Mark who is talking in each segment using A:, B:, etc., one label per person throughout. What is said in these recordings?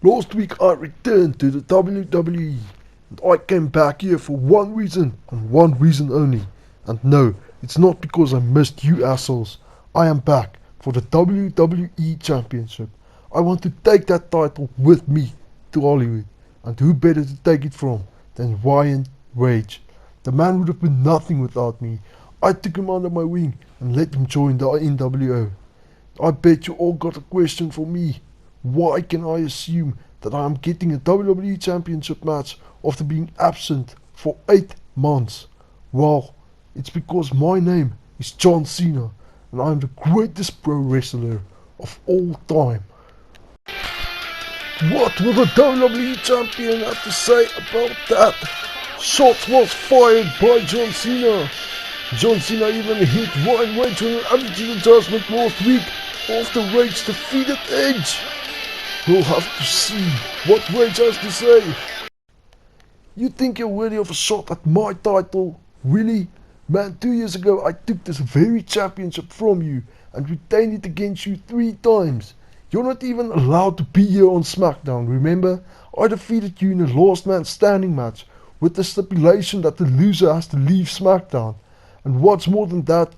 A: Last week I returned to the WWE and I came back here for one reason and one reason only. And no, it's not because I missed you assholes. I am back for the WWE Championship. I want to take that title with me to Hollywood. And who better to take it from than Ryan Rage. The man would have been nothing without me. I took him under my wing and let him join the NWO. I bet you all got a question for me. Why can I assume that I am getting a WWE Championship match after being absent for 8 months? Well, it's because my name is John Cena and I am the greatest pro wrestler of all time. What will the WWE Champion have to say about that? Shots was fired by John Cena. John Cena even hit Ryan Rage on an attitude adjustment last week after Rage defeated Edge. We'll have to see what Rage has to say. You think you're worthy of a shot at my title? Really? Man, 2 years ago I took this very championship from you and retained it against you 3 times. You're not even allowed to be here on SmackDown, remember? I defeated you in a last man standing match with the stipulation that the loser has to leave SmackDown. And what's more than that,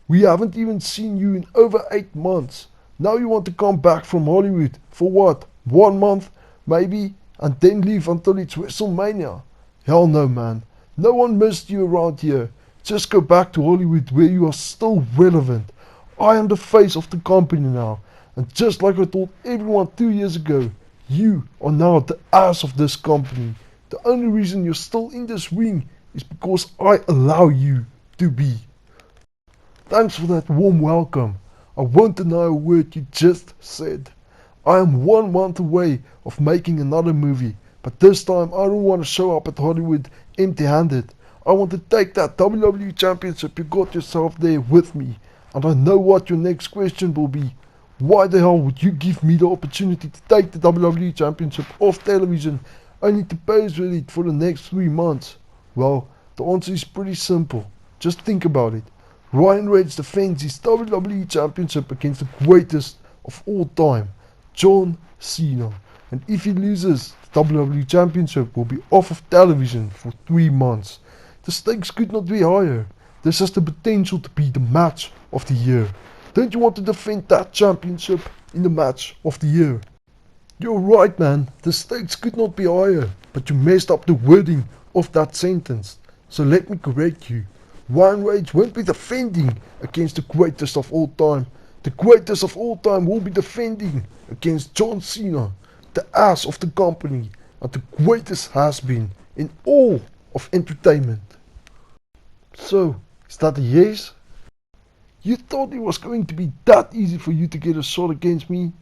A: we haven't even seen you in over 8 months. Now you want to come back from Hollywood for what? 1 month? Maybe? And then leave until it's WrestleMania? Hell no, man. No one missed you around here. Just go back to Hollywood where you are still relevant. I am the face of the company now. And just like I told everyone 2 years ago, you are now the ass of this company. The only reason you're still in this ring is because I allow you to be. Thanks for that warm welcome. I won't deny a word you just said. I am 1 month away of making another movie, but this time I don't want to show up at Hollywood empty-handed. I want to take that WWE Championship you got yourself there with me. And I know what your next question will be. Why the hell would you give me the opportunity to take the WWE Championship off television only to pose with it for the next 3 months? Well, the answer is pretty simple. Just think about it. Ryan Rage defends his WWE Championship against the greatest of all time, John Cena. And if he loses, the WWE Championship will be off of television for 3 months. The stakes could not be higher. This has the potential to be the match of the year. Don't you want to defend that championship in the match of the year? You're right, man. The stakes could not be higher. But you messed up the wording of that sentence. So let me correct you. Ryan Rage won't be defending against the greatest of all time. The greatest of all time will be defending against John Cena, the ass of the company, and the greatest has been in all of entertainment. So, is that a yes? You thought it was going to be that easy for you to get a shot against me?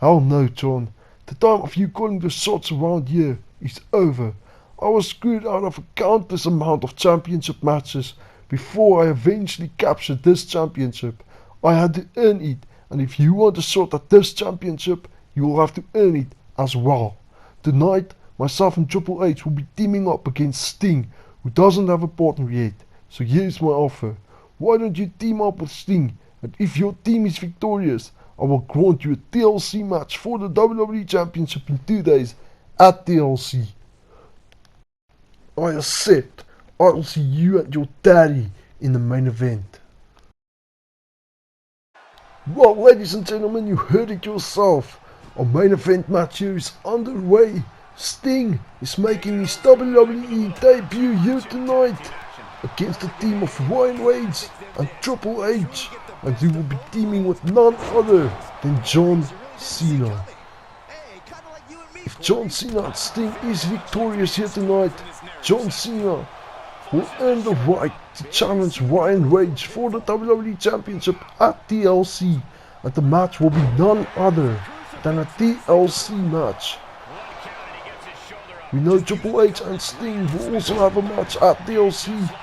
A: Hell no, John. The time of you calling the shots around here is over. I was screwed out of a countless amount of championship matches before I eventually captured this championship. I had to earn it, and if you want a shot at this championship, you will have to earn it as well. Tonight, myself and Triple H will be teaming up against Sting, who doesn't have a partner yet. So here's my offer. Why don't you team up with Sting, and if your team is victorious, I will grant you a TLC match for the WWE Championship in 2 days at TLC. I accept. I'll see you and your daddy in the main event. Well, ladies and gentlemen, you heard it yourself. Our main event match here is underway. Sting is making his WWE debut here tonight against the team of Ryan Rage and Triple H, and he will be teaming with none other than John Cena. If John Cena and Sting is victorious here tonight, John Cena will earn the right to challenge Ryan Rage for the WWE Championship at TLC, and the match will be none other than a TLC match. We know Triple H and Sting will also have a match at TLC.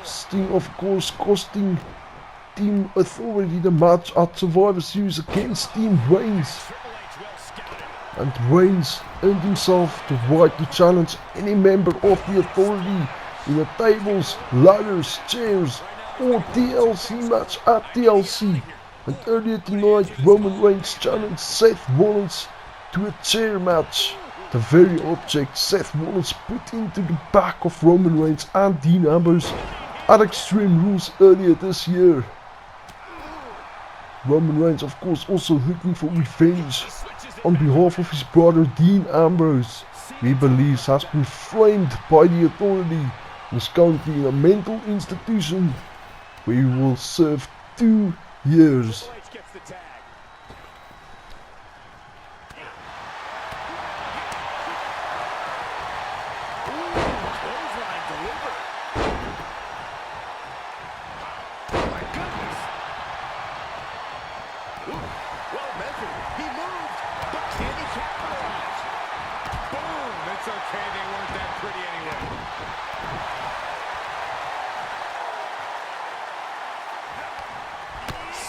A: Sting, of course, costing Team Authority the match at Survivor Series against Team Reigns. And Reigns earned himself the right to challenge any member of the Authority in a tables, ladders, chairs or TLC match at TLC. And earlier tonight, Roman Reigns challenged Seth Rollins to a chair match. The very object Seth Rollins put into the back of Roman Reigns and Dean Ambrose at Extreme Rules earlier this year. Roman Reigns, of course, also looking for revenge on behalf of his brother Dean Ambrose, who he believes has been framed by the authority and is currently in a mental institution where he will serve 2 years.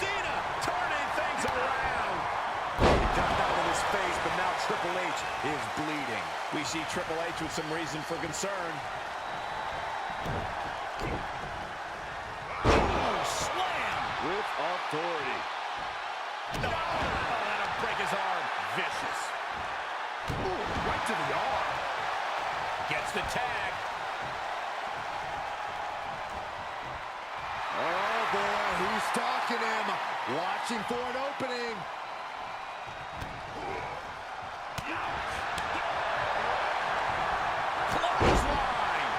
B: Cena turning things around. He got that in his face, but now Triple H is bleeding. We see Triple H with some reason for concern. Ooh, slam with authority. Oh, that'll break his arm. Vicious. Ooh, right to the arm. Gets the tag. Oh boy, he's stalking him, watching for an opening. Clothesline.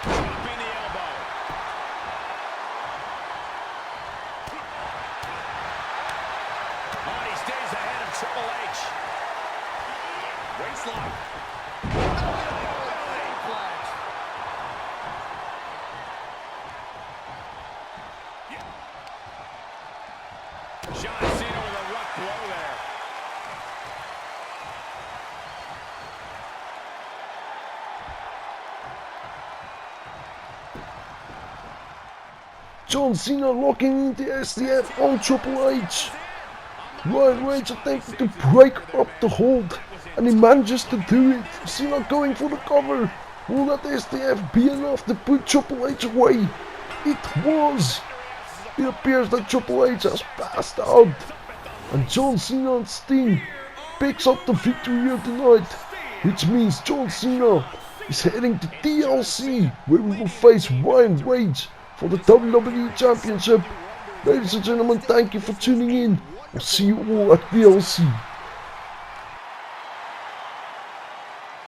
B: Dropping the elbow. Oh, he stays ahead of Triple H. Waistlock. John Cena with a rough blow there.
A: John Cena locking in the STF on Triple H. Roman Reigns attempted to break up the hold and he manages to do it. Cena going for the cover. Will that STF be enough to put Triple H away? It was. It appears that Triple H has passed out and John Cena and Sting picks up the victory here tonight, which means John Cena is heading to TLC where we will face Roman Reigns for the WWE Championship. Ladies and gentlemen, thank you for tuning in. I'll see you all at TLC.